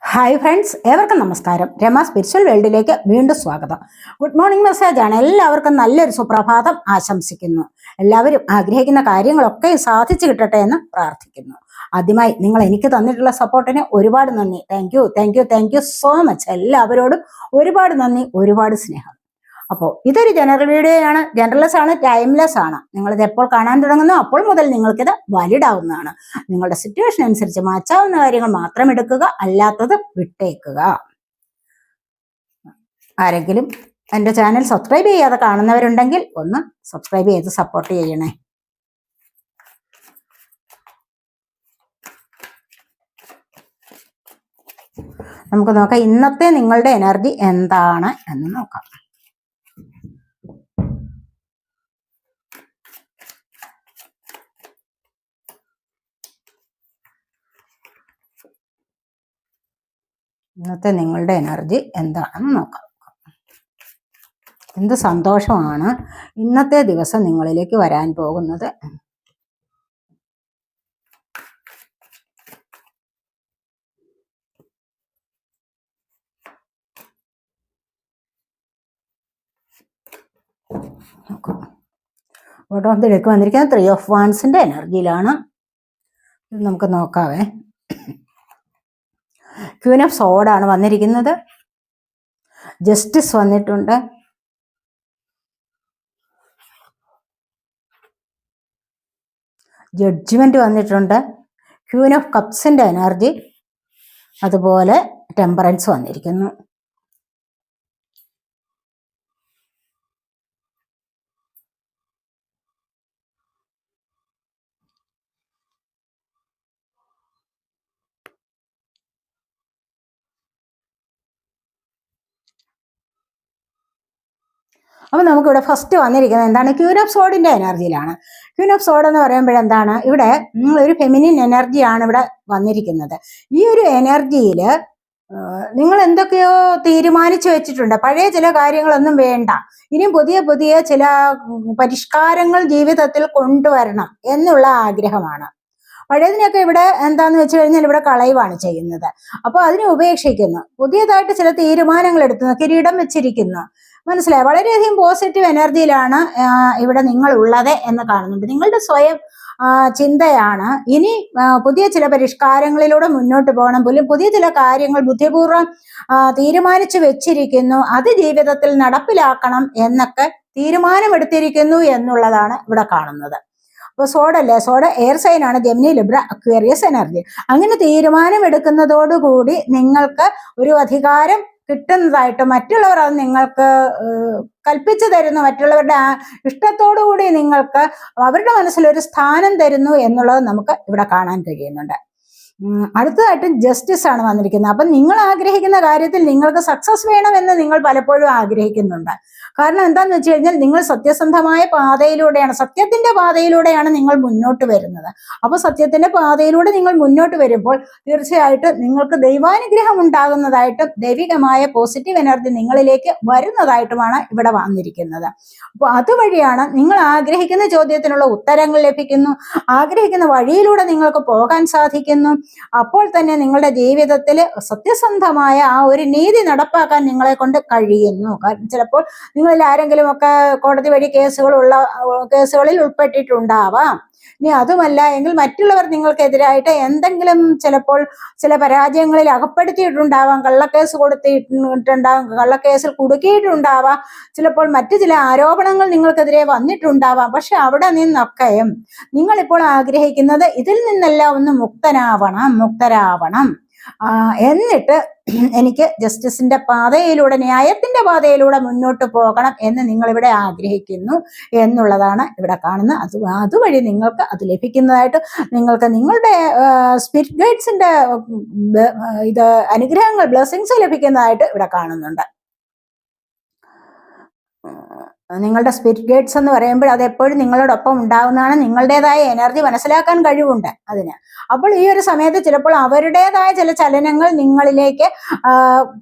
Hi friends, ഏവർക്കും നമസ്കാരം. Rama spiritual വേൾഡിലേക്ക് വീണ്ടും സ്വാഗതം. ഗുഡ് മോർണിംഗ് മെസ്സേജ് ആണ്. എല്ലാവർക്കും നല്ലൊരു സുപ്രഭാതം ആശംസിക്കുന്നു. എല്ലാവരും ആഗ്രഹിക്കുന്ന കാര്യങ്ങളൊക്കെ സാധിച്ചു കിട്ടട്ടെ എന്ന് പ്രാർത്ഥിക്കുന്നു. ആദ്യമായി നിങ്ങൾ എനിക്ക് തന്നിട്ടുള്ള സപ്പോർട്ടിന് ഒരുപാട് നന്ദി. Thank you so much. എല്ലാവരോടും ഒരുപാട് നന്ദി, ഒരുപാട് സ്നേഹം. അപ്പോൾ ഇതൊരു ജനറൽ വീഡിയോ ആണ്, ജനറൽലെസ് ആണ്, ടൈംലെസ് ആണ്. നിങ്ങളിത് എപ്പോൾ കാണാൻ തുടങ്ങുന്നു അപ്പോൾ മുതൽ നിങ്ങൾക്കിത് വാലിഡ് ആവുന്നതാണ്. നിങ്ങളുടെ സിറ്റുവേഷൻ അനുസരിച്ച് മാറ്റാവുന്ന കാര്യങ്ങൾ മാത്രം എടുക്കുക, അല്ലാത്തത് വിട്ടേക്കുക. ആരെങ്കിലും എൻ്റെ ചാനൽ സബ്സ്ക്രൈബ് ചെയ്യാതെ കാണുന്നവരുണ്ടെങ്കിൽ ഒന്ന് സബ്സ്ക്രൈബ് ചെയ്ത് സപ്പോർട്ട് ചെയ്യണേ. നമുക്ക് നോക്കാം ഇന്നത്തെ നിങ്ങളുടെ എനർജി എന്താണ് എന്ന് നോക്കാം. ഇന്നത്തെ നിങ്ങളുടെ എനർജി എന്താണെന്ന് നോക്കാം. എന്ത് സന്തോഷമാണ് ഇന്നത്തെ ദിവസം നിങ്ങളിലേക്ക് വരാൻ പോകുന്നത്. ബോട്ടം ഓഫ് ദി ഡെക്ക് വന്നിരിക്കുന്നത് 3 ഓഫ് വാൻസിന്റെ എനർജിയിലാണ്. ഇത് നമുക്ക് നോക്കാവേ. ക്വീൻ ഓഫ് സോഡാണ് വന്നിരിക്കുന്നത്. ജസ്റ്റിസ് വന്നിട്ടുണ്ട്. ജഡ്ജ്മെന്റ് വന്നിട്ടുണ്ട്. ക്വീൻ ഓഫ് കപ്സിന്റെ എനർജി, അതുപോലെ ടെമ്പറൻസ് വന്നിരിക്കുന്നു. അപ്പൊ നമുക്കിവിടെ ഫസ്റ്റ് വന്നിരിക്കുന്നത് എന്താണ്? ക്വീൻ ഓഫ് സോഡിന്റെ എനർജിയിലാണ്. ക്വീൻ ഓഫ് സോഡ് എന്ന് പറയുമ്പോഴെന്താണ്, ഇവിടെ ഒരു ഫെമിനിൻ എനർജിയാണ് ഇവിടെ വന്നിരിക്കുന്നത്. ഈ ഒരു എനർജിയിൽ നിങ്ങൾ എന്തൊക്കെയോ തീരുമാനിച്ചു വെച്ചിട്ടുണ്ട്. പഴയ ചില കാര്യങ്ങളൊന്നും വേണ്ട, ഇനിയും പുതിയ പുതിയ ചില പരിഷ്കാരങ്ങൾ ജീവിതത്തിൽ കൊണ്ടുവരണം എന്നുള്ള ആഗ്രഹമാണ്. പഴയതിനൊക്കെ ഇവിടെ എന്താന്ന് വെച്ച് കഴിഞ്ഞാൽ ഇവിടെ കളയുവാണ് ചെയ്യുന്നത്. അപ്പോൾ അതിനെ ഉപേക്ഷിക്കുന്നു, പുതിയതായിട്ട് ചില തീരുമാനങ്ങൾ എടുക്കുന്നു, കിരീടം വെച്ചിരിക്കുന്നു. മനസ്സിലായി? വളരെയധികം പോസിറ്റീവ് എനർജിയിലാണ് ഇവിടെ നിങ്ങൾ ഉള്ളത് എന്ന് കാണുന്നുണ്ട്. നിങ്ങളുടെ സ്വയം ചിന്തയാണ് ഇനി പുതിയ ചില പരിഷ്കാരങ്ങളിലൂടെ മുന്നോട്ട് പോകണം, പുതിയ ചില കാര്യങ്ങൾ ബുദ്ധിപൂർവ്വം തീരുമാനിച്ചു വെച്ചിരിക്കുന്നു, അത് ജീവിതത്തിൽ നടപ്പിലാക്കണം എന്നൊക്കെ തീരുമാനമെടുത്തിരിക്കുന്നു എന്നുള്ളതാണ് ഇവിടെ കാണുന്നത്. അപ്പോൾ സോഡല്ലേ, സോഡ എയർ സൈൻ ആണ്, ജെമിനി, ലിബ്ര, അക്വേറിയസ് എനർജി. അങ്ങനെ തീരുമാനമെടുക്കുന്നതോടുകൂടി നിങ്ങൾക്ക് ഒരു അധികാരം കിട്ടുന്നതായിട്ട്, മറ്റുള്ളവർ അത് നിങ്ങൾക്ക് കൽപ്പിച്ചു തരുന്നു, മറ്റുള്ളവരുടെ ഇഷ്ടത്തോടു കൂടി നിങ്ങൾക്ക് അവരുടെ മനസ്സിലൊരു സ്ഥാനം തരുന്നു എന്നുള്ളത് നമുക്ക് ഇവിടെ കാണാൻ കഴിയുന്നുണ്ട്. അടുത്തതായിട്ട് ജസ്റ്റിസ് ആണ് വന്നിരിക്കുന്നത്. അപ്പം നിങ്ങൾ ആഗ്രഹിക്കുന്ന കാര്യത്തിൽ നിങ്ങൾക്ക് സക്സസ് വേണമെന്ന് നിങ്ങൾ പലപ്പോഴും ആഗ്രഹിക്കുന്നുണ്ട്. കാരണം എന്താന്ന് വെച്ച് കഴിഞ്ഞാൽ നിങ്ങൾ സത്യസന്ധമായ പാതയിലൂടെയാണ്, സത്യത്തിന്റെ പാതയിലൂടെയാണ് നിങ്ങൾ മുന്നോട്ട് വരുന്നത്. അപ്പൊ സത്യത്തിന്റെ പാതയിലൂടെ നിങ്ങൾ മുന്നോട്ട് വരുമ്പോൾ തീർച്ചയായിട്ടും നിങ്ങൾക്ക് ദൈവാനുഗ്രഹം ഉണ്ടാകുന്നതായിട്ടും ദൈവികമായ പോസിറ്റീവ് എനർജി നിങ്ങളിലേക്ക് വരുന്നതായിട്ടുമാണ് ഇവിടെ വന്നിരിക്കുന്നത്. അപ്പോൾ അതുവഴിയാണ് നിങ്ങൾ ആഗ്രഹിക്കുന്ന ചോദ്യത്തിനുള്ള ഉത്തരങ്ങൾ ലഭിക്കുന്നു, ആഗ്രഹിക്കുന്ന വഴിയിലൂടെ നിങ്ങൾക്ക് പോകാൻ സാധിക്കുന്നു. അപ്പോൾ തന്നെ നിങ്ങളുടെ ജീവിതത്തിൽ സത്യസന്ധമായ ആ ഒരു നീതി നടപ്പാക്കാൻ നിങ്ങളെ കൊണ്ട് കഴിയുന്നു. ചിലപ്പോൾ നിങ്ങളിൽ ആരെങ്കിലും ഒക്കെ കോടതി വഴി കേസുകളിൽ ഉൾപ്പെട്ടിട്ടുണ്ടാവാം. ഇനി അതുമല്ല എങ്കിൽ മറ്റുള്ളവർ നിങ്ങൾക്കെതിരായിട്ട് എന്തെങ്കിലും ചിലപ്പോൾ ചില പരാജയങ്ങളിൽ അകപ്പെടുത്തിയിട്ടുണ്ടാവാം, കള്ളക്കേസ് കൊടുത്തിട്ടുണ്ടാവാം, കള്ളക്കേസിൽ കുടുക്കിയിട്ടുണ്ടാവാം, ചിലപ്പോൾ മറ്റു ചില ആരോപണങ്ങൾ നിങ്ങൾക്കെതിരെ വന്നിട്ടുണ്ടാവാം. പക്ഷെ അവിടെ നിന്നൊക്കെയും നിങ്ങളിപ്പോൾ ആഗ്രഹിക്കുന്നത് ഇതിൽ നിന്നെല്ലാം ഒന്ന് മുക്തരാവണം. എന്നിട്ട് എനിക്ക് ജസ്റ്റിസിന്റെ പാതയിലൂടെ, ന്യായത്തിന്റെ പാതയിലൂടെ മുന്നോട്ട് പോകണം എന്ന് നിങ്ങൾ ഇവിടെ ആഗ്രഹിക്കുന്നു എന്നുള്ളതാണ് ഇവിടെ കാണുന്നത്. അതുവഴി നിങ്ങൾക്ക് അത് ലഭിക്കുന്നതായിട്ട് നിങ്ങൾക്ക് നിങ്ങളുടെ സ്പിരിറ്റ് ഗൈഡ്സിന്റെ ഇത് അനുഗ്രഹങ്ങൾ, ബ്ലെസ്സിങ്സ് ലഭിക്കുന്നതായിട്ട് ഇവിടെ കാണുന്നുണ്ട്. നിങ്ങളുടെ സ്പിരിറ്റ് ഗൈഡ്സ് എന്ന് പറയുമ്പോൾ അത് എപ്പോഴും നിങ്ങളോടൊപ്പം ഉണ്ടാകുന്നതാണ്. നിങ്ങളുടേതായ എനർജി മനസ്സിലാക്കാൻ കഴിവുണ്ട് അതിന്. അപ്പോൾ ഈ ഒരു സമയത്ത് ചിലപ്പോൾ അവരുടേതായ ചില ചലനങ്ങൾ നിങ്ങളിലേക്ക്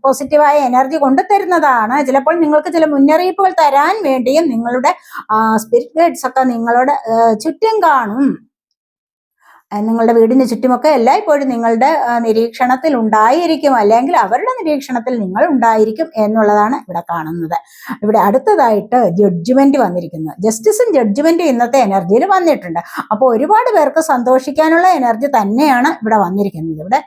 പോസിറ്റീവായ എനർജി കൊണ്ടുതരുന്നതാണ്. ചിലപ്പോൾ നിങ്ങൾക്ക് ചില മുന്നറിയിപ്പുകൾ തരാൻ വേണ്ടിയും നിങ്ങളുടെ സ്പിരിറ്റ് ഗൈഡ്സ് ഒക്കെ നിങ്ങളുടെ ചുറ്റും കാണും. നിങ്ങളുടെ വീടിന് ചുറ്റുമൊക്കെ എല്ലായ്പ്പോഴും നിങ്ങളുടെ നിരീക്ഷണത്തിൽ ഉണ്ടായിരിക്കും, അല്ലെങ്കിൽ അവരുടെ നിരീക്ഷണത്തിൽ നിങ്ങൾ ഉണ്ടായിരിക്കും എന്നുള്ളതാണ് ഇവിടെ കാണുന്നത്. ഇവിടെ അടുത്തതായിട്ട് ജഡ്ജ്മെന്റ് വന്നിരിക്കുന്നു. ജസ്റ്റിസും ജഡ്ജ്മെന്റും ഇന്നത്തെ എനർജിയിൽ വന്നിട്ടുണ്ട്. അപ്പോൾ ഒരുപാട് പേർക്ക് സന്തോഷിക്കാനുള്ള എനർജി തന്നെയാണ് ഇവിടെ വന്നിരിക്കുന്നത്. ഇവിടെ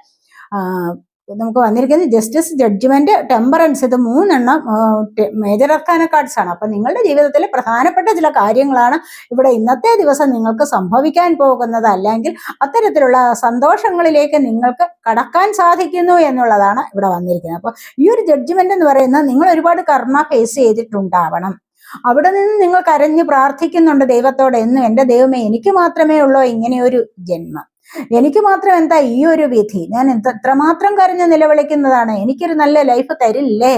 നമുക്ക് വന്നിരിക്കുന്നത് ജസ്റ്റിസ്, ജഡ്ജ്മെന്റ്, ടെമ്പറൻസ്, ഇത് 3 മേജർ അർക്കാന കാർഡ്സ് ആണ്. അപ്പൊ നിങ്ങളുടെ ജീവിതത്തിലെ പ്രധാനപ്പെട്ട ചില കാര്യങ്ങളാണ് ഇവിടെ ഇന്നത്തെ ദിവസം നിങ്ങൾക്ക് സംഭവിക്കാൻ പോകുന്നത്, അല്ലെങ്കിൽ അത്തരത്തിലുള്ള സന്തോഷങ്ങളിലേക്ക് നിങ്ങൾക്ക് കടക്കാൻ സാധിക്കുന്നു എന്നുള്ളതാണ് ഇവിടെ വന്നിരിക്കുന്നത്. അപ്പൊ ഈ ഒരു ജഡ്ജ്മെന്റ് എന്ന് പറയുന്നത് നിങ്ങൾ ഒരുപാട് കർമ്മ ഫേസ് ചെയ്തിട്ടുണ്ടാവണം. അവിടെ നിന്ന് നിങ്ങൾ കരഞ്ഞു പ്രാർത്ഥിക്കുന്നുണ്ട് ദൈവത്തോട്, എന്നും എൻ്റെ ദൈവമേ എനിക്ക് മാത്രമേ ഉള്ളൂ ഇങ്ങനെ ഒരു ജന്മം, എനിക്ക് മാത്രം എന്താ ഈ ഒരു വിധി, ഞാൻ എത്രമാത്രം കരഞ്ഞു നിലവിളിക്കുന്നതാണ്, എനിക്കൊരു നല്ല ലൈഫ് തരില്ലേ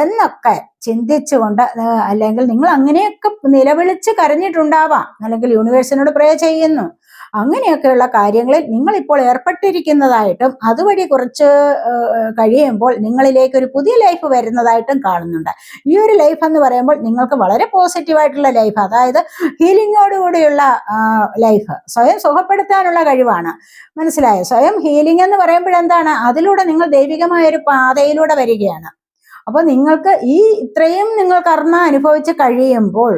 എന്നൊക്കെ ചിന്തിച്ചുകൊണ്ട്, അല്ലെങ്കിൽ നിങ്ങൾ അങ്ങനെയൊക്കെ നിലവിളിച്ച് കരഞ്ഞിട്ടുണ്ടാവാം, അല്ലെങ്കിൽ യൂണിവേഴ്സിനോട് പ്രേ ചെയ്യുന്നു, അങ്ങനെയൊക്കെയുള്ള കാര്യങ്ങളിൽ നിങ്ങൾ ഇപ്പോൾ ഏർപ്പെട്ടിരിക്കുന്നതായിട്ടും അതുവഴി കുറച്ച് കഴിയുമ്പോൾ നിങ്ങളിലേക്ക് ഒരു പുതിയ ലൈഫ് വരുന്നതായിട്ടും കാണുന്നുണ്ട്. ഈ ഒരു ലൈഫ് എന്ന് പറയുമ്പോൾ നിങ്ങൾക്ക് വളരെ പോസിറ്റീവായിട്ടുള്ള ലൈഫ്, അതായത് ഹീലിങ്ങോടുകൂടിയുള്ള ലൈഫ്, സ്വയം സുഖപ്പെടുത്താനുള്ള കഴിവാണ്. മനസ്സിലായോ? സ്വയം ഹീലിംഗ് എന്ന് പറയുമ്പോഴെന്താണ്, അതിലൂടെ നിങ്ങൾ ദൈവികമായ ഒരു പാതയിലൂടെ വരികയാണ്. അപ്പോൾ നിങ്ങൾക്ക് ഇത്രയും നിങ്ങൾ കർമ്മ അനുഭവിച്ച് കഴിയുമ്പോൾ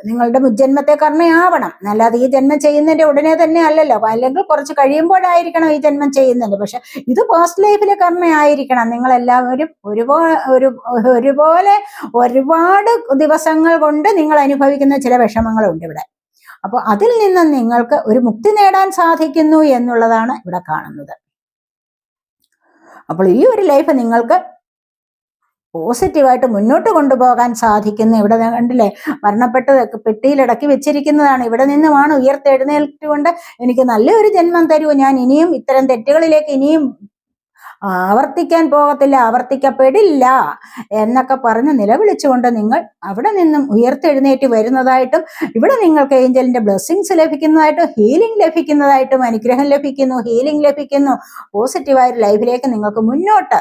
നിങ്ങളുടെ മുജ്ജന്മത്തെ കർമ്മയാവണം, അല്ലാതെ ഈ ജന്മം ചെയ്യുന്നതിന്റെ ഉടനെ തന്നെ അല്ലല്ലോ, അല്ലെങ്കിൽ കുറച്ച് കഴിയുമ്പോഴായിരിക്കണം ഈ ജന്മം ചെയ്യുന്നത്. പക്ഷെ ഇത് പോസ്റ്റ് ലൈഫിലെ കർമ്മയായിരിക്കണം. നിങ്ങളെല്ലാവരും ഒരുപോലെ ഒരുപാട് ദിവസങ്ങൾ കൊണ്ട് നിങ്ങൾ അനുഭവിക്കുന്ന ചില വിഷമങ്ങളുണ്ട് ഇവിടെ. അപ്പോൾ അതിൽ നിന്ന് നിങ്ങൾക്ക് ഒരു മുക്തി നേടാൻ സാധിക്കുന്നു എന്നുള്ളതാണ് ഇവിടെ കാണുന്നത്. അപ്പോൾ ഈ ഒരു ലൈഫ് നിങ്ങൾക്ക് പോസിറ്റീവായിട്ട് മുന്നോട്ട് കൊണ്ടുപോകാൻ സാധിക്കുന്നു. ഇവിടെ കണ്ടില്ലേ, മരണപ്പെട്ട് പെട്ടിയിലടക്കി വെച്ചിരിക്കുന്നതാണ്. ഇവിടെ നിന്നുമാണ് ഉയർത്തെഴുന്നേൽക്കൊണ്ട് എനിക്ക് നല്ലൊരു ജന്മം തരൂ, ഞാൻ ഇനിയും ഇത്തരം തെറ്റുകളിലേക്ക് ഇനിയും ആവർത്തിക്കാൻ പോകത്തില്ല, ആവർത്തിക്കപ്പെടില്ല എന്നൊക്കെ പറഞ്ഞ് നിലവിളിച്ചുകൊണ്ട് നിങ്ങൾ അവിടെ നിന്നും ഉയർത്തെഴുന്നേറ്റ് വരുന്നതായിട്ടും, ഇവിടെ നിങ്ങൾക്ക് ഏഞ്ചലിന്റെ ബ്ലെസ്സിങ്സ് ലഭിക്കുന്നതായിട്ടും, ഹീലിംഗ് ലഭിക്കുന്നതായിട്ടും, അനുഗ്രഹം ലഭിക്കുന്നു, ഹീലിംഗ് ലഭിക്കുന്നു, പോസിറ്റീവായ ലൈഫിലേക്ക് നിങ്ങൾക്ക് മുന്നോട്ട്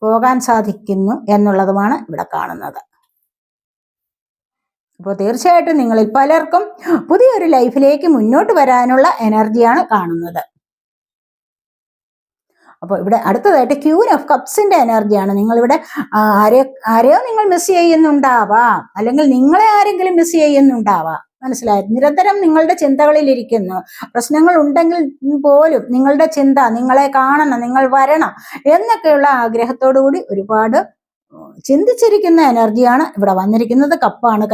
പോകാൻ സാധിക്കുന്നു എന്നുള്ളതുമാണ് ഇവിടെ കാണുന്നത്. അപ്പോൾ തീർച്ചയായിട്ടും നിങ്ങളിൽ പലർക്കും പുതിയൊരു ലൈഫിലേക്ക് മുന്നോട്ട് വരാനുള്ള എനർജിയാണ് കാണുന്നത്. അപ്പോൾ ഇവിടെ അടുത്തതായിട്ട് ക്യൂൻ ഓഫ് കപ്സിന്റെ എനർജിയാണ്. നിങ്ങളിവിടെ ആരെയോ നിങ്ങൾ മിസ് ചെയ്യുന്നുണ്ടാവാം, അല്ലെങ്കിൽ നിങ്ങളെ ആരെങ്കിലും മിസ് ചെയ്യുന്നുണ്ടാവാം. മനസ്സിലായത്? നിരന്തരം നിങ്ങളുടെ ചിന്തകളിൽ ഇരിക്കുന്നു. പ്രശ്നങ്ങൾ ഉണ്ടെങ്കിൽ പോലും നിങ്ങളുടെ ചിന്ത നിങ്ങളെ കാണണം, നിങ്ങൾ വരണം എന്നൊക്കെയുള്ള ആഗ്രഹത്തോടു കൂടി ഒരുപാട് ചിന്തിച്ചിരിക്കുന്ന എനർജിയാണ് ഇവിടെ വന്നിരിക്കുന്നത്. കപ്പാണ്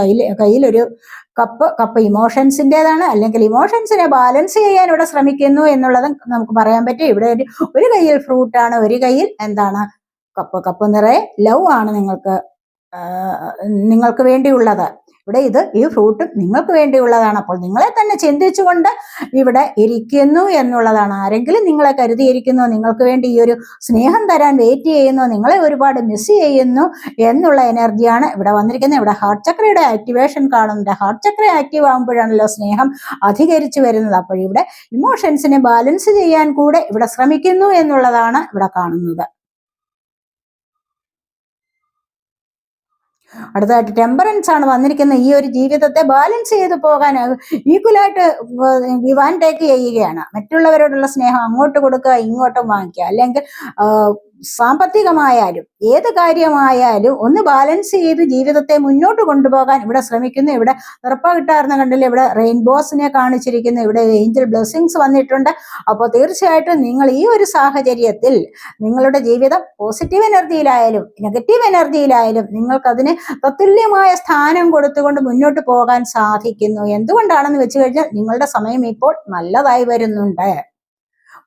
കയ്യിലൊരു കപ്പ് ഇമോഷൻസിൻ്റെതാണ്, അല്ലെങ്കിൽ ഇമോഷൻസിനെ ബാലൻസ് ചെയ്യാൻ ഇവിടെ ശ്രമിക്കുന്നു എന്നുള്ളത് നമുക്ക് പറയാൻ പറ്റും. ഇവിടെ ഒരു കയ്യിൽ ഫ്രൂട്ടാണ്, ഒരു കയ്യിൽ എന്താണ് കപ്പ് നിറയെ ലവ് ആണ് നിങ്ങൾക്ക് വേണ്ടിയുള്ളത്. ഇവിടെ ഈ ഫ്രൂട്ട് നിങ്ങൾക്ക് വേണ്ടിയുള്ളതാണ്. അപ്പോൾ നിങ്ങളെ തന്നെ ചിന്തിച്ചുകൊണ്ട് ഇവിടെ ഇരിക്കുന്നു എന്നുള്ളതാണ്. ആരെങ്കിലും നിങ്ങളെ കരുതിയിരിക്കുന്നു, നിങ്ങൾക്ക് വേണ്ടി ഈ ഒരു സ്നേഹം തരാൻ വെയിറ്റ് ചെയ്യുന്നു, നിങ്ങളെ ഒരുപാട് മിസ് ചെയ്യുന്നു എന്നുള്ള എനർജിയാണ് ഇവിടെ വന്നിരിക്കുന്നത്. ഇവിടെ ഹാർട്ട് ചക്രയുടെ ആക്ടിവേഷൻ കാണുന്നുണ്ട്. ഹാർട്ട് ചക്ര ആക്റ്റീവ് ആകുമ്പോഴാണല്ലോ സ്നേഹം അധികരിച്ചു വരുന്നത്. അപ്പോൾ ഇവിടെ ഇമോഷൻസിനെ ബാലൻസ് ചെയ്യാൻ കൂടെ ഇവിടെ ശ്രമിക്കുന്നു എന്നുള്ളതാണ് ഇവിടെ കാണുന്നത്. അടുത്തതായിട്ട് ടെമ്പറൻസ് ആണ് വന്നിരിക്കുന്നത്. ഈ ഒരു ജീവിതത്തെ ബാലൻസ് ചെയ്ത് പോകാൻ ഈക്വലായിട്ട് ഗിവ് ആൻഡ് ടേക്ക് ചെയ്യുകയാണ്. മറ്റുള്ളവരോടുള്ള സ്നേഹം അങ്ങോട്ട് കൊടുക്കുക, ഇങ്ങോട്ടും വാങ്ങിക്കുക, അല്ലെങ്കിൽ സാമ്പത്തികമായാലും ഏത് കാര്യമായാലും ഒന്ന് ബാലൻസ് ചെയ്ത് ജീവിതത്തെ മുന്നോട്ട് കൊണ്ടുപോകാൻ ഇവിടെ ശ്രമിക്കുന്നു. ഇവിടെ ഉറപ്പ കിട്ടാറുന്ന കണ്ടില്ല, ഇവിടെ റെയിൻബോസിനെ കാണിച്ചിരിക്കുന്നു, ഇവിടെ ഏഞ്ചൽ ബ്ലെസ്സിങ്സ് വന്നിട്ടുണ്ട്. അപ്പോൾ തീർച്ചയായിട്ടും നിങ്ങൾ ഈ ഒരു സാഹചര്യത്തിൽ നിങ്ങളുടെ ജീവിതം പോസിറ്റീവ് എനർജിയിലായാലും നെഗറ്റീവ് എനർജിയിലായാലും നിങ്ങൾക്കതിന് തത്തുല്യമായ സ്ഥാനം കൊടുത്തുകൊണ്ട് മുന്നോട്ട് പോകാൻ സാധിക്കുന്നു. എന്തുകൊണ്ടാണെന്ന് വെച്ച് കഴിഞ്ഞാൽ നിങ്ങളുടെ സമയം ഇപ്പോൾ നല്ലതായി വരുന്നുണ്ട്.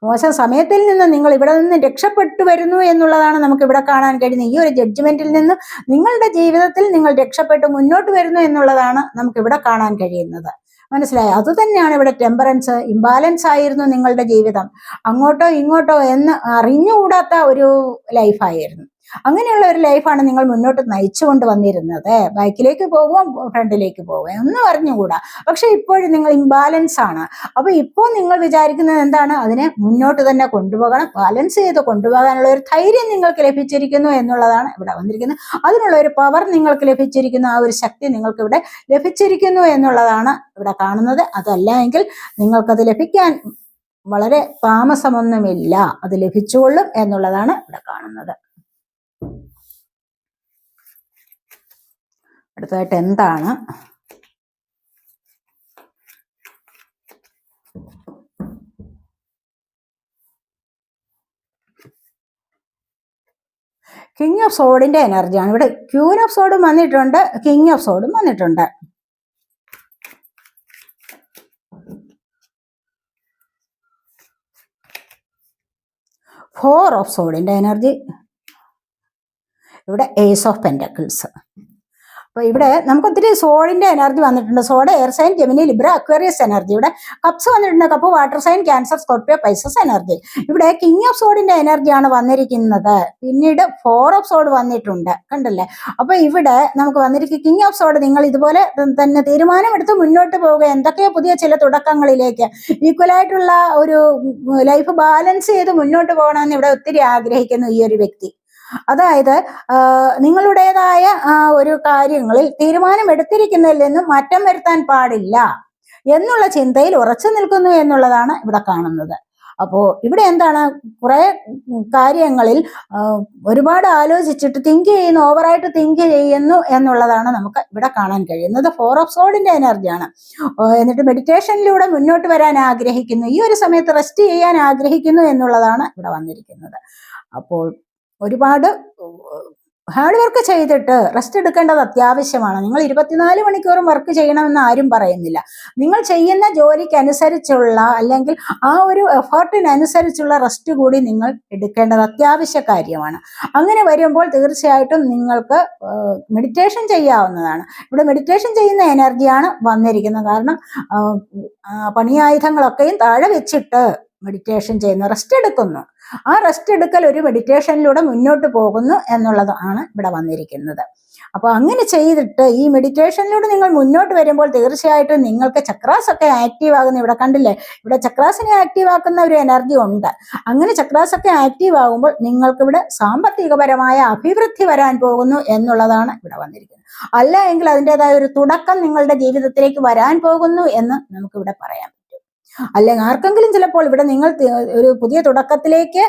മോശം സമയത്തിൽ നിന്ന് നിങ്ങൾ ഇവിടെ നിന്ന് രക്ഷപ്പെട്ടു വരുന്നു എന്നുള്ളതാണ് നമുക്ക് ഇവിടെ കാണാൻ കഴിയുന്നത്. ഈ ഒരു ജഡ്ജ്മെന്റിൽ നിന്ന് നിങ്ങളുടെ ജീവിതത്തിൽ നിങ്ങൾ രക്ഷപ്പെട്ടു മുന്നോട്ട് വരുന്നു എന്നുള്ളതാണ് നമുക്ക് ഇവിടെ കാണാൻ കഴിയുന്നത്. മനസ്സിലായോ? അത് തന്നെയാണ് ഇവിടെ ടെമ്പറൻസ്. ഇംബാലൻസ് ആയിരുന്നു നിങ്ങളുടെ ജീവിതം, അങ്ങോട്ടോ ഇങ്ങോട്ടോ എന്ന് അറിഞ്ഞുകൂടാത്ത ഒരു ലൈഫായിരുന്നു. അങ്ങനെയുള്ള ഒരു ലൈഫാണ് നിങ്ങൾ മുന്നോട്ട് നയിച്ചുകൊണ്ട് വന്നിരുന്നത്. ബാക്കിലേക്ക് പോകുമ്പോൾ ഫ്രണ്ടിലേക്ക് പോകുക ഒന്നും അറിഞ്ഞുകൂടാ. പക്ഷെ ഇപ്പോഴും നിങ്ങൾ ഇംബാലൻസ് ആണ്. അപ്പൊ ഇപ്പോൾ നിങ്ങൾ വിചാരിക്കുന്നത് എന്താണ്? അതിനെ മുന്നോട്ട് തന്നെ കൊണ്ടുപോകണം, ബാലൻസ് ചെയ്ത് കൊണ്ടുപോകാനുള്ള ഒരു ധൈര്യം നിങ്ങൾക്ക് ലഭിച്ചിരിക്കുന്നു എന്നുള്ളതാണ് ഇവിടെ വന്നിരിക്കുന്നത്. അതിനുള്ള ഒരു പവർ നിങ്ങൾക്ക് ലഭിച്ചിരിക്കുന്നു, ആ ഒരു ശക്തി നിങ്ങൾക്ക് ഇവിടെ ലഭിച്ചിരിക്കുന്നു എന്നുള്ളതാണ് ഇവിടെ കാണുന്നത്. അതല്ല എങ്കിൽ നിങ്ങൾക്കത് ലഭിക്കാൻ വളരെ താമസമൊന്നുമില്ല, അത് ലഭിച്ചുകൊള്ളും എന്നുള്ളതാണ് ഇവിടെ കാണുന്നത്. അടുത്തതായിട്ട് എന്താണ് കിങ് ഓഫ് സോഡിന്റെ എനർജിയാണ്. ഇവിടെ ക്യൂൻ ഓഫ് സോഡും വന്നിട്ടുണ്ട്, കിങ് ഓഫ് സോഡും വന്നിട്ടുണ്ട്. ഫോർ ഓഫ് സോഡിന്റെ എനർജി, ഇവിടെ ഏസ് ഓഫ് പെന്റക്കിൾസ്. അപ്പൊ ഇവിടെ നമുക്ക് ഒത്തിരി സോഡിന്റെ എനർജി വന്നിട്ടുണ്ട്. Sword air sign, Gemini, Libra, Aquarius energy. ഇവിടെ കപ്സ് വന്നിട്ടുണ്ട്, cup water sign, Cancer, Scorpio, Pisces energy. ഇവിടെ കിങ് ഓഫ് സോഡിന്റെ എനർജിയാണ് വന്നിരിക്കുന്നത്. പിന്നീട് ഫോർ ഓഫ് സോഡ് വന്നിട്ടുണ്ട്, കണ്ടല്ലേ. അപ്പൊ ഇവിടെ നമുക്ക് വന്നിരിക്കും കിങ് ഓഫ് സോഡ്. നിങ്ങൾ ഇതുപോലെ തന്നെ തീരുമാനമെടുത്ത് മുന്നോട്ട് പോവുക, എന്തൊക്കെയോ പുതിയ ചില തുടക്കങ്ങളിലേക്ക്, ഈക്വലായിട്ടുള്ള ഒരു ലൈഫ് ബാലൻസ് ചെയ്ത് മുന്നോട്ട് പോകണമെന്ന് ഇവിടെ ഒത്തിരി ആഗ്രഹിക്കുന്നു ഈ ഒരു വ്യക്തി. അതായത് നിങ്ങളുടേതായ ഒരു കാര്യങ്ങളിൽ തീരുമാനം എടുത്തിരിക്കുന്നതിൽ നിന്നും മാറ്റം വരുത്താൻ പാടില്ല എന്നുള്ള ചിന്തയിൽ ഉറച്ചു നിൽക്കുന്നു എന്നുള്ളതാണ് ഇവിടെ കാണുന്നത്. അപ്പോ ഇവിടെ എന്താണ്, കുറെ കാര്യങ്ങളിൽ ഒരുപാട് ആലോചിച്ചിട്ട് തിങ്ക് ചെയ്യുന്നു, ഓവറായിട്ട് തിങ്ക് ചെയ്യുന്നു എന്നുള്ളതാണ് നമുക്ക് ഇവിടെ കാണാൻ കഴിയുന്നത്. ഫോർ ഓഫ് സോഡിന്റെ എനർജിയാണ്. എന്നിട്ട് മെഡിറ്റേഷനിലൂടെ മുന്നോട്ട് വരാൻ ആഗ്രഹിക്കുന്നു, ഈ ഒരു സമയത്ത് റെസ്റ്റ് ചെയ്യാൻ ആഗ്രഹിക്കുന്നു എന്നുള്ളതാണ് ഇവിടെ വന്നിരിക്കുന്നത്. അപ്പോൾ ഒരുപാട് ഹാർഡ് വർക്ക് ചെയ്തിട്ട് റെസ്റ്റ് എടുക്കേണ്ടത് അത്യാവശ്യമാണ്. നിങ്ങൾ 24 മണിക്കൂറും വർക്ക് ചെയ്യണമെന്ന് ആരും പറയുന്നില്ല. നിങ്ങൾ ചെയ്യുന്ന ജോലിക്കനുസരിച്ചുള്ള അല്ലെങ്കിൽ ആ ഒരു എഫേർട്ടിനനുസരിച്ചുള്ള റെസ്റ്റ് കൂടി നിങ്ങൾ എടുക്കേണ്ടത് അത്യാവശ്യ കാര്യമാണ്. അങ്ങനെ വരുമ്പോൾ തീർച്ചയായിട്ടും നിങ്ങൾക്ക് മെഡിറ്റേഷൻ ചെയ്യാവുന്നതാണ്. ഇവിടെ മെഡിറ്റേഷൻ ചെയ്യുന്ന എനർജിയാണ് വന്നിരിക്കുന്നത്. കാരണം പണിയായുധങ്ങളൊക്കെയും താഴെ വെച്ചിട്ട് മെഡിറ്റേഷൻ ചെയ്യുന്നു, റെസ്റ്റ് എടുക്കുന്നു. ആ റെസ്റ്റ് എടുക്കൽ ഒരു മെഡിറ്റേഷനിലൂടെ മുന്നോട്ട് പോകുന്നു എന്നുള്ളതാണ് ഇവിടെ വന്നിരിക്കുന്നത്. അപ്പൊ അങ്ങനെ ചെയ്തിട്ട് ഈ മെഡിറ്റേഷനിലൂടെ നിങ്ങൾ മുന്നോട്ട് വരുമ്പോൾ തീർച്ചയായിട്ടും നിങ്ങൾക്ക് ചക്രാസ് ഒക്കെ ആക്റ്റീവ് ആകുന്ന, ഇവിടെ കണ്ടില്ലേ, ഇവിടെ ചക്രാസിനെ ആക്റ്റീവ് ആക്കുന്ന ഒരു എനർജി ഉണ്ട്. അങ്ങനെ ചക്രാസ് ഒക്കെ ആക്റ്റീവ് ആകുമ്പോൾ നിങ്ങൾക്ക് ഇവിടെ സാമ്പത്തികപരമായ അഭിവൃദ്ധി വരാൻ പോകുന്നു എന്നുള്ളതാണ് ഇവിടെ വന്നിരിക്കുന്നത്. അല്ല എങ്കിൽ അതിൻ്റെതായ ഒരു തുടക്കം നിങ്ങളുടെ ജീവിതത്തിലേക്ക് വരാൻ പോകുന്നു എന്ന് നമുക്കിവിടെ പറയാം. അല്ലെങ്കിൽ ആർക്കെങ്കിലും ചിലപ്പോൾ ഇവിടെ നിങ്ങൾ ഒരു പുതിയ തുടക്കത്തിലേക്ക്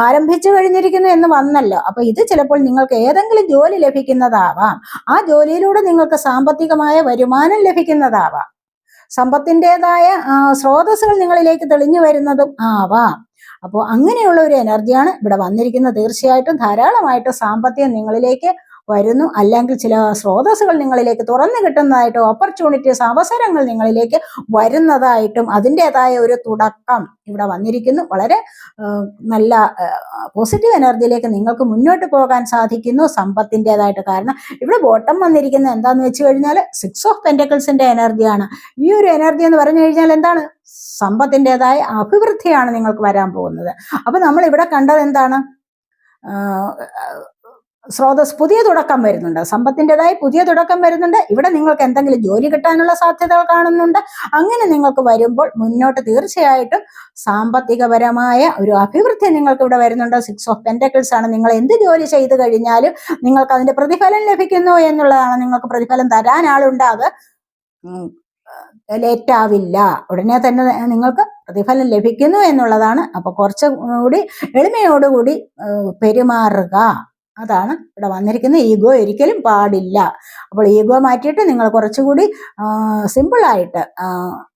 ആരംഭിച്ചു കഴിഞ്ഞിരിക്കുന്നു എന്ന് വന്നല്ലോ. അപ്പൊ ഇത് ചിലപ്പോൾ നിങ്ങൾക്ക് ഏതെങ്കിലും ജോലി ലഭിക്കുന്നതാവാം, ആ ജോലിയിലൂടെ നിങ്ങൾക്ക് സാമ്പത്തികമായ വരുമാനം ലഭിക്കുന്നതാവാം, സമ്പത്തിൻ്റെതായ സ്രോതസ്സുകൾ നിങ്ങളിലേക്ക് തെളിഞ്ഞു വരുന്നതും ആവാം. അപ്പോൾ അങ്ങനെയുള്ള ഒരു എനർജിയാണ് ഇവിടെ വന്നിരിക്കുന്നത്. തീർച്ചയായിട്ടും ധാരാളമായിട്ട് സാമ്പത്തികം നിങ്ങളിലേക്ക് വരുന്നു, അല്ലെങ്കിൽ ചില സ്രോതസ്സുകൾ നിങ്ങളിലേക്ക് തുറന്നു കിട്ടുന്നതായിട്ടും ഓപ്പർച്യൂണിറ്റീസ്, അവസരങ്ങൾ നിങ്ങളിലേക്ക് വരുന്നതായിട്ടും അതിൻ്റെതായ ഒരു തുടക്കം ഇവിടെ വന്നിരിക്കുന്നു. വളരെ നല്ല പോസിറ്റീവ് എനർജിയിലേക്ക് നിങ്ങൾക്ക് മുന്നോട്ട് പോകാൻ സാധിക്കുന്നു സമ്പത്തിൻ്റെതായിട്ട്. കാരണം ഇവിടെ ബോട്ടം വന്നിരിക്കുന്നത് എന്താന്ന് വെച്ച് കഴിഞ്ഞാൽ 6 ഓഫ് പെന്റക്കിൾസിന്റെ എനർജിയാണ്. ഈ ഒരു എനർജി എന്ന് പറഞ്ഞു കഴിഞ്ഞാൽ എന്താണ്, സമ്പത്തിൻ്റെതായ അഭിവൃദ്ധിയാണ് നിങ്ങൾക്ക് വരാൻ പോകുന്നത്. അപ്പൊ നമ്മൾ ഇവിടെ കണ്ടത് എന്താണ്, സ്രോതസ് പുതിയ തുടക്കം വരുന്നുണ്ട്, സമ്പത്തിൻ്റെതായി പുതിയ തുടക്കം വരുന്നുണ്ട്. ഇവിടെ നിങ്ങൾക്ക് എന്തെങ്കിലും ജോലി കിട്ടാനുള്ള സാധ്യതകൾ കാണുന്നുണ്ട്. അങ്ങനെ നിങ്ങൾക്ക് വരുമ്പോൾ മുന്നോട്ട് തീർച്ചയായിട്ടും സാമ്പത്തികപരമായ ഒരു അഭിവൃദ്ധി നിങ്ങൾക്ക് ഇവിടെ വരുന്നുണ്ട്. 6 ഓഫ് പെന്റക്കിൾസ് ആണ്. നിങ്ങൾ എന്ത് ജോലി ചെയ്തു കഴിഞ്ഞാലും നിങ്ങൾക്ക് അതിന്റെ പ്രതിഫലം ലഭിക്കുന്നു എന്നുള്ളതാണ്. നിങ്ങൾക്ക് പ്രതിഫലം തരാൻ ആളുണ്ട്, അത് ലേറ്റ് ആവില്ല, ഉടനെ തന്നെ നിങ്ങൾക്ക് പ്രതിഫലം ലഭിക്കുന്നു എന്നുള്ളതാണ്. അപ്പൊ കുറച്ചുകൂടി എളിമയോടുകൂടി പെരുമാറുക, അതാണ് ഇവിടെ വന്നിരിക്കുന്നത്. ഈഗോ ഒരിക്കലും പാടില്ല. അപ്പോൾ ഈഗോ മാറ്റിയിട്ട് നിങ്ങൾ കുറച്ചുകൂടി സിമ്പിളായിട്ട്,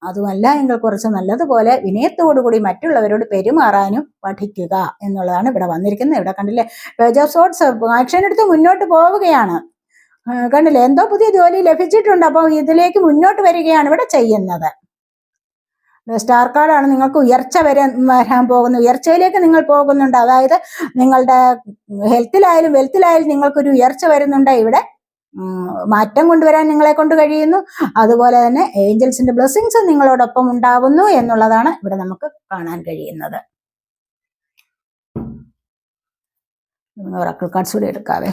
അതുമല്ല എങ്കിൽ കുറച്ച് നല്ലതുപോലെ വിനയത്തോടുകൂടി മറ്റുള്ളവരോട് പെരുമാറാനും പഠിക്കുക എന്നുള്ളതാണ് ഇവിടെ വന്നിരിക്കുന്നത്. ഇവിടെ കണ്ടില്ലേ, പേജ് ഓഫ് സോർട്സ് ആക്ഷൻ എടുത്ത് മുന്നോട്ട് പോവുകയാണ്. കണ്ടില്ലേ, എന്തോ പുതിയ ജോലി ലഭിച്ചിട്ടുണ്ട്, അപ്പോൾ ഇതിലേക്ക് മുന്നോട്ട് വരികയാണ് ഇവിടെ ചെയ്യുന്നത്. സ്റ്റാർ കാർഡാണ്. നിങ്ങൾക്ക് ഉയർച്ച വരാൻ പോകുന്നു, ഉയർച്ചയിലേക്ക് നിങ്ങൾ പോകുന്നുണ്ട്. അതായത് നിങ്ങളുടെ ഹെൽത്തിലായാലും വെൽത്തിലായാലും നിങ്ങൾക്കൊരു ഉയർച്ച വരുന്നുണ്ട്. ഇവിടെ മാറ്റം കൊണ്ടുവരാൻ നിങ്ങളെ കൊണ്ട് കഴിയുന്നു. അതുപോലെ തന്നെ ഏഞ്ചൽസിന്റെ ബ്ലെസ്സിങ്സ് നിങ്ങളോടൊപ്പം ഉണ്ടാവുന്നു എന്നുള്ളതാണ് ഇവിടെ നമുക്ക് കാണാൻ കഴിയുന്നത്. ഒറാക്കിൾ കാർഡ്സ് കൂടി എടുക്കാവേ.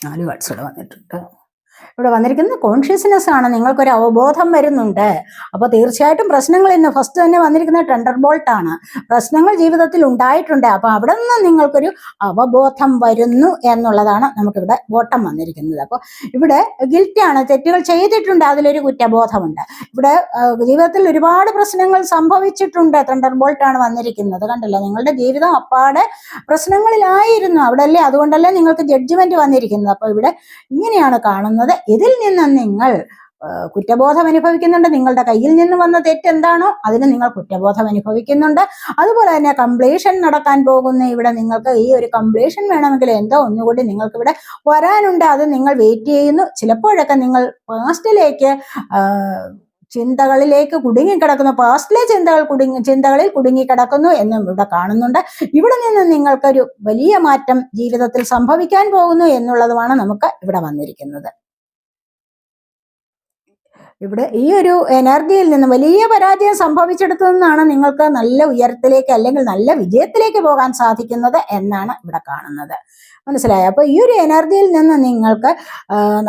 നാല് കാർഡ്സ് ഇവിടെ വന്നിട്ടുണ്ട്. ഇവിടെ വന്നിരിക്കുന്നത് കോൺഷ്യസ്നെസ് ആണ്. നിങ്ങൾക്കൊരു അവബോധം വരുന്നുണ്ട്. അപ്പോൾ തീർച്ചയായിട്ടും പ്രശ്നങ്ങൾ ഇന്ന് ഫസ്റ്റ് തന്നെ വന്നിരിക്കുന്ന ടെൻഡർ ബോൾട്ട് ആണ്. പ്രശ്നങ്ങൾ ജീവിതത്തിൽ ഉണ്ടായിട്ടുണ്ട്. അപ്പോൾ അവിടെ നിന്ന് നിങ്ങൾക്കൊരു അവബോധം വരുന്നു എന്നുള്ളതാണ് നമുക്കിവിടെ ബോട്ടം വന്നിരിക്കുന്നത്. അപ്പോൾ ഇവിടെ ഗിൽറ്റാണ്, തെറ്റുകൾ ചെയ്തിട്ടുണ്ട്, അതിലൊരു കുറ്റബോധമുണ്ട്. ഇവിടെ ജീവിതത്തിൽ ഒരുപാട് പ്രശ്നങ്ങൾ സംഭവിച്ചിട്ടുണ്ട്. ടെൻഡർ ബോൾട്ട് ആണ് വന്നിരിക്കുന്നത്. കണ്ടില്ല, നിങ്ങളുടെ ജീവിതം അപ്പാടെ പ്രശ്നങ്ങളിലായിരുന്നു. അവിടെ അല്ലേ, അതുകൊണ്ടല്ലേ നിങ്ങൾക്ക് ജഡ്ജ്മെന്റ് വന്നിരിക്കുന്നത്. അപ്പോൾ ഇവിടെ ഇങ്ങനെയാണ് കാണുന്നത്. ഇതിൽ നിന്ന് നിങ്ങൾ കുറ്റബോധം അനുഭവിക്കുന്നുണ്ട്. നിങ്ങളുടെ കയ്യിൽ നിന്ന് വന്ന തെറ്റെന്താണോ അതിന് നിങ്ങൾ കുറ്റബോധം അനുഭവിക്കുന്നുണ്ട്. അതുപോലെ തന്നെ കംപ്ലീഷൻ നടക്കാൻ പോകുന്ന ഇവിടെ നിങ്ങൾക്ക് ഈ ഒരു കംപ്ലീഷൻ വേണമെങ്കിൽ എന്തോ ഒന്നുകൂടി നിങ്ങൾക്ക് ഇവിടെ വരാനുണ്ട്. അത് നിങ്ങൾ വെയിറ്റ് ചെയ്യുന്നു. ചിലപ്പോഴൊക്കെ നിങ്ങൾ പാസ്റ്റിലേക്ക് ചിന്തകളിലേക്ക് കുടുങ്ങിക്കിടക്കുന്നു, പാസ്റ്റിലെ ചിന്തകളിൽ കുടുങ്ങിക്കിടക്കുന്നു എന്നും ഇവിടെ കാണുന്നുണ്ട്. ഇവിടെ നിന്ന് നിങ്ങൾക്കൊരു വലിയ മാറ്റം ജീവിതത്തിൽ സംഭവിക്കാൻ പോകുന്നു എന്നുള്ളതുമാണ് നമുക്ക് ഇവിടെ വന്നിരിക്കുന്നത്. ഇവിടെ ഈ ഒരു എനർജിയിൽ നിന്ന് വലിയ പരാജയം സംഭവിച്ചെടുത്തു നിന്നാണ് നിങ്ങൾക്ക് നല്ല ഉയരത്തിലേക്ക് അല്ലെങ്കിൽ നല്ല വിജയത്തിലേക്ക് പോകാൻ സാധിക്കുന്നത് എന്നാണ് ഇവിടെ കാണുന്നത്. മനസ്സിലായോ? അപ്പോൾ ഈ ഒരു എനർജിയിൽ നിന്ന് നിങ്ങൾക്ക്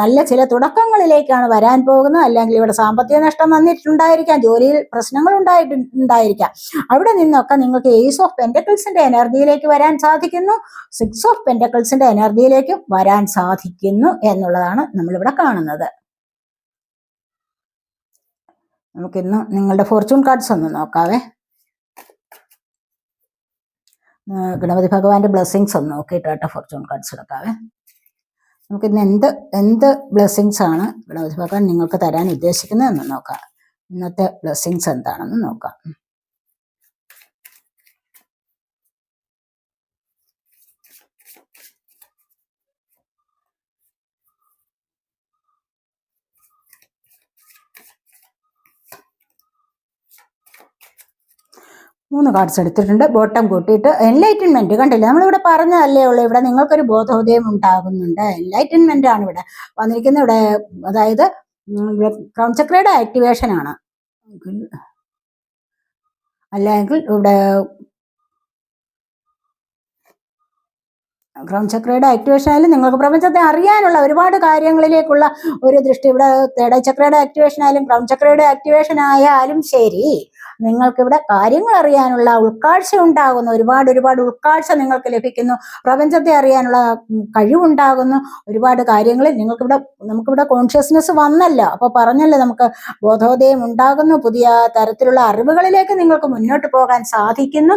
നല്ല ചില തുടക്കങ്ങളിലേക്കാണ് വരാൻ പോകുന്നത്. അല്ലെങ്കിൽ ഇവിടെ സാമ്പത്തിക നഷ്ടം വന്നിട്ടുണ്ടായിരിക്കാം, ജോലിയിൽ പ്രശ്നങ്ങൾ ഉണ്ടായിരിക്കാം. അവിടെ നിന്നൊക്കെ നിങ്ങൾക്ക് ഏസ് ഓഫ് പെന്റക്കിൾസിന്റെ എനർജിയിലേക്ക് വരാൻ സാധിക്കുന്നു, 6 ഓഫ് പെന്റക്കിൾസിന്റെ എനർജിയിലേക്ക് വരാൻ സാധിക്കുന്നു എന്നുള്ളതാണ് നമ്മളിവിടെ കാണുന്നത്. നമുക്കിന്ന് നിങ്ങളുടെ ഫോർച്യൂൺ കാർഡ്സ് ഒന്ന് നോക്കാവേ. ഗണപതി ഭഗവാന്റെ ബ്ലെസ്സിങ്സ് ഒന്ന് നോക്കിയിട്ട് കേട്ടോ ഫോർച്യൂൺ കാർഡ്സ് എടുക്കാവേ. നമുക്കിന്ന് എന്ത് ബ്ലെസ്സിങ്സ് ആണ് ഗണപതി ഭഗവാൻ നിങ്ങൾക്ക് തരാൻ ഉദ്ദേശിക്കുന്നത് എന്ന് നോക്കാം. ഇന്നത്തെ ബ്ലെസ്സിങ്സ് എന്താണെന്ന് നോക്കാം. മൂന്ന് കാർഡ്സ് എടുത്തിട്ടുണ്ട്. ബോട്ടം കൂട്ടിയിട്ട് എൻലൈറ്റൻമെന്റ് കണ്ടില്ല, നമ്മളിവിടെ പറഞ്ഞതല്ലേ ഉള്ളൂ. ഇവിടെ നിങ്ങൾക്കൊരു ബോധോദയം ഉണ്ടാകുന്നുണ്ട്. എൻലൈറ്റൻമെന്റ് ആണ് ഇവിടെ വന്നിരിക്കുന്നത്. ഇവിടെ അതായത് ക്രൗൺ ചക്രയുടെ ആക്ടിവേഷൻ ആണ്, അല്ലെങ്കിൽ ഇവിടെ ക്രൗൺ ചക്രയുടെ ആക്ടിവേഷൻ ആയാലും നിങ്ങൾക്ക് പ്രപഞ്ചത്തെ അറിയാനുള്ള ഒരുപാട് കാര്യങ്ങളിലേക്കുള്ള ഒരു ദൃഷ്ടി. ഇവിടെ തേർഡ് ചക്രയുടെ ആക്ടിവേഷൻ ആയാലും ക്രൗൺ ചക്രയുടെ ആക്ടിവേഷൻ ആയാലും ശരി, നിങ്ങൾക്കിവിടെ കാര്യങ്ങൾ അറിയാനുള്ള ഉൾക്കാഴ്ച ഉണ്ടാകുന്നു. ഒരുപാട് ഉൾക്കാഴ്ച നിങ്ങൾക്ക് ലഭിക്കുന്നു. പ്രപഞ്ചത്തെ അറിയാനുള്ള കഴിവുണ്ടാകുന്നു. ഒരുപാട് കാര്യങ്ങളിൽ നമുക്കിവിടെ കോൺഷ്യസ്നെസ് വന്നല്ലോ. അപ്പോൾ പറഞ്ഞല്ലോ, നമുക്ക് ബോധോദയം ഉണ്ടാകുന്നു. പുതിയ തരത്തിലുള്ള അറിവുകളിലേക്ക് നിങ്ങൾക്ക് മുന്നോട്ട് പോകാൻ സാധിക്കുന്നു.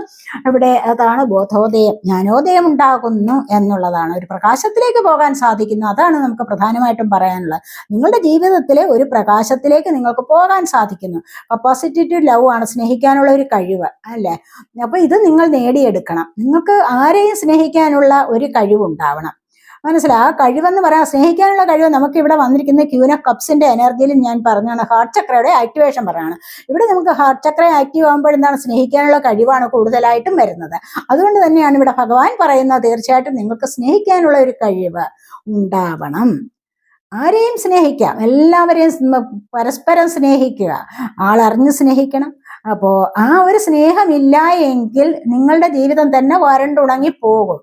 ഇവിടെ അതാണ് ബോധോദയം, ജ്ഞാനോദയം ഉണ്ടാകുന്നു എന്നുള്ളതാണ്. ഒരു പ്രകാശത്തിലേക്ക് പോകാൻ സാധിക്കുന്നു. അതാണ് നമുക്ക് പ്രധാനമായിട്ടും പറയാനുള്ളത്. നിങ്ങളുടെ ജീവിതത്തിലെ ഒരു പ്രകാശത്തിലേക്ക് നിങ്ങൾക്ക് പോകാൻ സാധിക്കുന്നു. കപ്പാസിറ്റി ടു ലവ് ആണ്, സ്നേഹിക്കാനുള്ള ഒരു കഴിവ് അല്ലേ. അപ്പൊ ഇത് നിങ്ങൾ നേടിയെടുക്കണം. നിങ്ങൾക്ക് ആരെയും സ്നേഹിക്കാനുള്ള ഒരു കഴിവുണ്ടാവണം. മനസ്സിലായി? ആ കഴിവെന്ന് പറയാം, സ്നേഹിക്കാനുള്ള കഴിവ് നമുക്ക് ഇവിടെ വന്നിരിക്കുന്ന ക്യൂൻ ഓഫ് കപ്സിന്റെ എനർജിയിൽ ഞാൻ പറഞ്ഞാണ് ഹാർട്ട് ചക്രയുടെ ആക്ടിവേഷൻ പറയാണ്. ഇവിടെ നമുക്ക് ഹാർട്ട് ചക്ര ആക്റ്റീവ് ആകുമ്പോൾ എന്താണ്, സ്നേഹിക്കാനുള്ള കഴിവാണ് കൂടുതലായിട്ടും വരുന്നത്. അതുകൊണ്ട് തന്നെയാണ് ഇവിടെ ഭഗവാൻ പറയുന്നത്, തീർച്ചയായിട്ടും നിങ്ങൾക്ക് സ്നേഹിക്കാനുള്ള ഒരു കഴിവ് ഉണ്ടാവണം. ആരെയും സ്നേഹിക്കാം, എല്ലാവരെയും പരസ്പരം സ്നേഹിക്കുക, ആളറിഞ്ഞ് സ്നേഹിക്കണം. അപ്പോൾ ആ ഒരു സ്നേഹമില്ല എങ്കിൽ നിങ്ങളുടെ ജീവിതം തന്നെ വരണ്ടുണങ്ങി പോകും.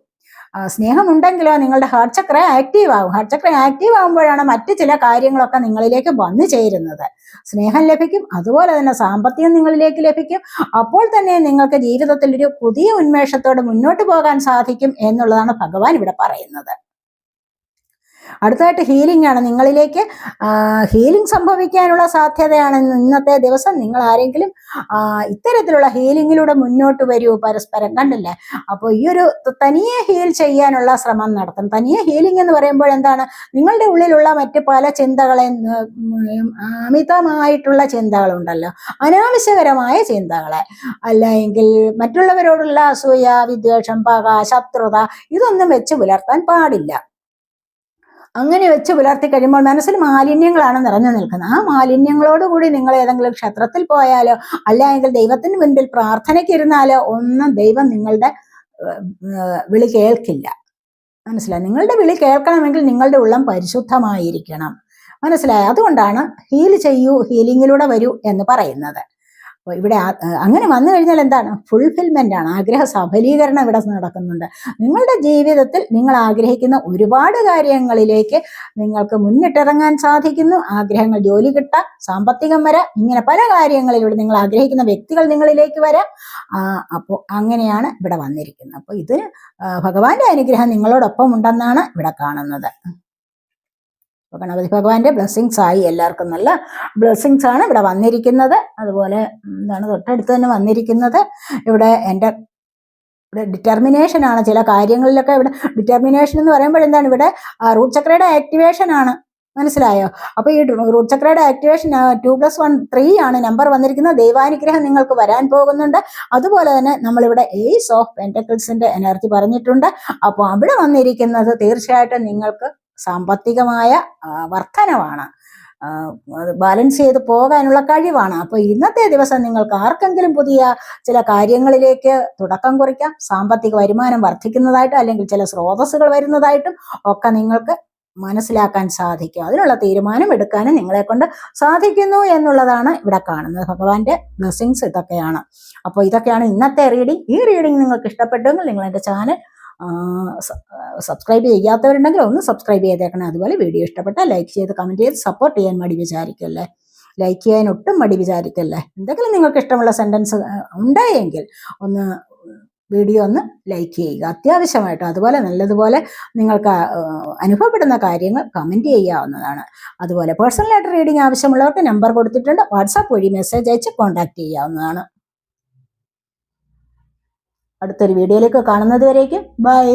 സ്നേഹമുണ്ടെങ്കിലോ നിങ്ങളുടെ ഹാർട്ട് ചക്ര ആക്റ്റീവ് ആകും. ഹാർട്ട് ചക്ര ആക്റ്റീവ് ആകുമ്പോഴാണ് മറ്റു ചില കാര്യങ്ങളൊക്കെ നിങ്ങളിലേക്ക് വന്നു ചേരുന്നത്. സ്നേഹം ലഭിക്കും, അതുപോലെ തന്നെ സാമ്പത്തികം നിങ്ങളിലേക്ക് ലഭിക്കും. അപ്പോൾ തന്നെ നിങ്ങൾക്ക് ജീവിതത്തിൽ ഒരു പുതിയ ഉന്മേഷത്തോടെ മുന്നോട്ട് പോകാൻ സാധിക്കും എന്നുള്ളതാണ് ഭഗവാൻ ഇവിടെ പറയുന്നത്. അടുത്തതായിട്ട് ഹീലിംഗ് ആണ്. നിങ്ങളിലേക്ക് ഹീലിംഗ് സംഭവിക്കാനുള്ള സാധ്യതയാണ് ഇന്നത്തെ ദിവസം. നിങ്ങൾ ആരെങ്കിലും ഇത്തരത്തിലുള്ള ഹീലിംഗിലൂടെ മുന്നോട്ട് വരൂ, പരസ്പരം കണ്ടില്ലേ. അപ്പോൾ ഈ ഒരു തനിയെ ഹീൽ ചെയ്യാനുള്ള ശ്രമം നടത്തണം. തനിയെ ഹീലിംഗ് എന്ന് പറയുമ്പോൾ എന്താണ്, നിങ്ങളുടെ ഉള്ളിലുള്ള മറ്റ് പല ചിന്തകളെ, അമിതമായിട്ടുള്ള ചിന്തകളുണ്ടല്ലോ, അനാവശ്യകരമായ ചിന്തകളെ, അല്ലെങ്കിൽ മറ്റുള്ളവരോടുള്ള അസൂയ, വിദ്വേഷം, പക, ശത്രുത, ഇതൊന്നും വെച്ച് പുലർത്താൻ പാടില്ല. അങ്ങനെ വെച്ച് പുലർത്തി കഴിയുമ്പോൾ മനസ്സിൽ മാലിന്യങ്ങളാണ് നിറഞ്ഞു നിൽക്കുന്നത്. ആ മാലിന്യങ്ങളോടുകൂടി നിങ്ങൾ ഏതെങ്കിലും ക്ഷേത്രത്തിൽ പോയാലോ അല്ലെങ്കിൽ ദൈവത്തിന് മുൻപിൽ പ്രാർത്ഥനയ്ക്ക് ഇരുന്നാലോ ഒന്നും ദൈവം നിങ്ങളുടെ വിളി കേൾക്കില്ല. മനസ്സിലായി? നിങ്ങളുടെ വിളി കേൾക്കണമെങ്കിൽ നിങ്ങളുടെ ഉള്ളം പരിശുദ്ധമായിരിക്കണം. മനസ്സിലായി? അതുകൊണ്ടാണ് ഹീൽ ചെയ്യൂ, ഹീലിങ്ങിലൂടെ വരൂ എന്ന് പറയുന്നത്. അപ്പോൾ ഇവിടെ അങ്ങനെ വന്നു കഴിഞ്ഞാൽ എന്താണ്? ഫുൾഫിൽമെന്റ് ആണ്, ആഗ്രഹ സഫലീകരണം ഇവിടെ നടക്കുന്നുണ്ട്. നിങ്ങളുടെ ജീവിതത്തിൽ നിങ്ങൾ ആഗ്രഹിക്കുന്ന ഒരുപാട് കാര്യങ്ങളിലേക്ക് നിങ്ങൾക്ക് മുന്നിട്ടിറങ്ങാൻ സാധിക്കുന്നു. ആഗ്രഹങ്ങൾ, ജോലി കിട്ടാം, സാമ്പത്തികം വരാം, ഇങ്ങനെ പല കാര്യങ്ങളിലൂടെ നിങ്ങൾ ആഗ്രഹിക്കുന്ന വ്യക്തികൾ നിങ്ങളിലേക്ക് വരാം. അപ്പോൾ അങ്ങനെയാണ് ഇവിടെ വന്നിരിക്കുന്നത്. അപ്പോൾ ഇത് ഭഗവാന്റെ അനുഗ്രഹം നിങ്ങളോടൊപ്പം ഉണ്ടെന്നാണ് ഇവിടെ കാണുന്നത്. ഗണപതി ഭഗവാന്റെ ബ്ലെസ്സിങ്സ് ആയി. എല്ലാവർക്കും നല്ല ബ്ലെസ്സിങ്സ് ആണ് ഇവിടെ വന്നിരിക്കുന്നത്. അതുപോലെ എന്താണ് തൊട്ടടുത്ത് തന്നെ വന്നിരിക്കുന്നത് ഇവിടെ എൻ്റെ ഡിറ്റർമിനേഷൻ ആണ്. ചില കാര്യങ്ങളിലൊക്കെ ഇവിടെ ഡിറ്റർമിനേഷൻ എന്ന് പറയുമ്പോഴെന്താണ്, ഇവിടെ റൂട്ട് ചക്രയുടെ ആക്ടിവേഷൻ ആണ്. മനസ്സിലായോ? അപ്പൊ ഈ റൂട്ട് ചക്രയുടെ ആക്ടിവേഷൻ 2+1 3 ആണ് നമ്പർ വന്നിരിക്കുന്നത്. ദൈവാനുഗ്രഹം നിങ്ങൾക്ക് വരാൻ പോകുന്നുണ്ട്. അതുപോലെ തന്നെ നമ്മളിവിടെ ഏസ് ഓഫ് പെന്റക്കിൾസിന്റെ എനർജി പറഞ്ഞിട്ടുണ്ട്. അപ്പോൾ അവിടെ വന്നിരിക്കുന്നത് തീർച്ചയായിട്ടും നിങ്ങൾക്ക് സാമ്പത്തികമായ വർധനവാണ്, അത് ബാലൻസ് ചെയ്ത് പോകാനുള്ള കഴിവാണ്. അപ്പോൾ ഇന്നത്തെ ദിവസം നിങ്ങൾക്ക് ആർക്കെങ്കിലും പുതിയ ചില കാര്യങ്ങളിലേക്ക് തുടക്കം കുറിക്കാം. സാമ്പത്തിക വരുമാനം വർദ്ധിക്കുന്നതായിട്ടും അല്ലെങ്കിൽ ചില സ്രോതസ്സുകൾ വരുന്നതായിട്ടും ഒക്കെ നിങ്ങൾക്ക് മനസ്സിലാക്കാൻ സാധിക്കും. അതിനുള്ള തീരുമാനം എടുക്കാനും നിങ്ങളെ കൊണ്ട് സാധിക്കുന്നു എന്നുള്ളതാണ് ഇവിടെ കാണുന്നത്. ഭഗവാന്റെ ബ്ലെസ്സിങ്സ് ഇതൊക്കെയാണ്. അപ്പോൾ ഇതൊക്കെയാണ് ഇന്നത്തെ റീഡിംഗ്. ഈ റീഡിംഗ് നിങ്ങൾക്ക് ഇഷ്ടപ്പെട്ടെങ്കിൽ നിങ്ങൾ എൻ്റെ ചാനൽ സബ്സ്ക്രൈബ് ചെയ്യാത്തവരുണ്ടെങ്കിൽ ഒന്ന് സബ്സ്ക്രൈബ് ചെയ്തേക്കണം. അതുപോലെ വീഡിയോ ഇഷ്ടപ്പെട്ടാൽ ലൈക്ക് ചെയ്ത് കമൻറ്റ് ചെയ്ത് സപ്പോർട്ട് ചെയ്യാൻ മടി വിചാരിക്കല്ലേ. ലൈക്ക് ചെയ്യാൻ ഒട്ടും മടി വിചാരിക്കല്ലേ. എന്തെങ്കിലും നിങ്ങൾക്ക് ഇഷ്ടമുള്ള സെൻറ്റൻസ് ഉണ്ടായെങ്കിൽ ഒന്ന് വീഡിയോ ഒന്ന് ലൈക്ക് ചെയ്യുക അത്യാവശ്യമായിട്ട്. അതുപോലെ നല്ലതുപോലെ നിങ്ങൾക്ക് അനുഭവപ്പെടുന്ന കാര്യങ്ങൾ കമൻറ്റ് ചെയ്യാവുന്നതാണ്. അതുപോലെ പേഴ്സണലായിട്ട് റീഡിംഗ് ആവശ്യമുള്ളവർക്ക് നമ്പർ കൊടുത്തിട്ടുണ്ട്. വാട്സാപ്പ് വഴി മെസ്സേജ് അയച്ച് കോൺടാക്ട് ചെയ്യാവുന്നതാണ്. അടുത്തൊരു വീഡിയോയിലേക്ക് കാണുന്നത് വരേക്കും ബൈ.